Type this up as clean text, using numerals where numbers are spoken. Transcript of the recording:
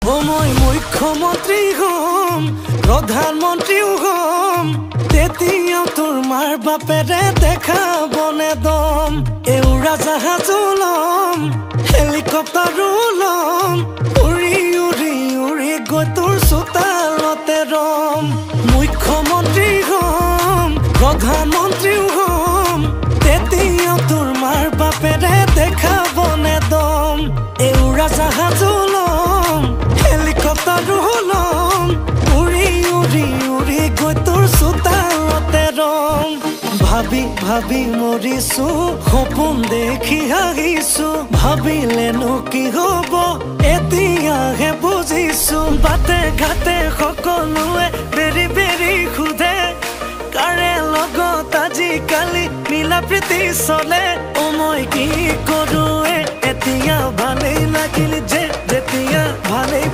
মই মুখ্যমন্ত্ৰী হম প্ৰধানমন্ত্ৰীও হম তেতিয়া তোৰ মাৰ বাপেৰে দেখাবনে দম উৰাজাহাজো লম হেলিকপ্টাৰো লম উৰি উৰি উৰি গৈ তোৰ চোতালতে ৰম মুখ্যমন্ত্ৰী হম প্ৰধানমন্ত্ৰীও হম তেতিয়া তোৰ মাৰ বাপেৰে দেখাবনে দম উৰাজাহাজো লম হেলিকপ্টাৰো লম উৰি উৰি উৰি গৈ তোৰ চোতালতে ৰম ভাবি ভাবি মৰিছো সপোন দেখি হাঁহিছো ভাবিলেনো কি হব এতিয়াহে বুজিছো বাটে ঘাটে সকলোৱে বেৰি বেৰি সোধে কাৰে লগত আজিকালি মিলা প্ৰীতি চলে মই কি কৰোৱে এতিয়া ভালেই লাগিল যে যেতিয়া ভালেই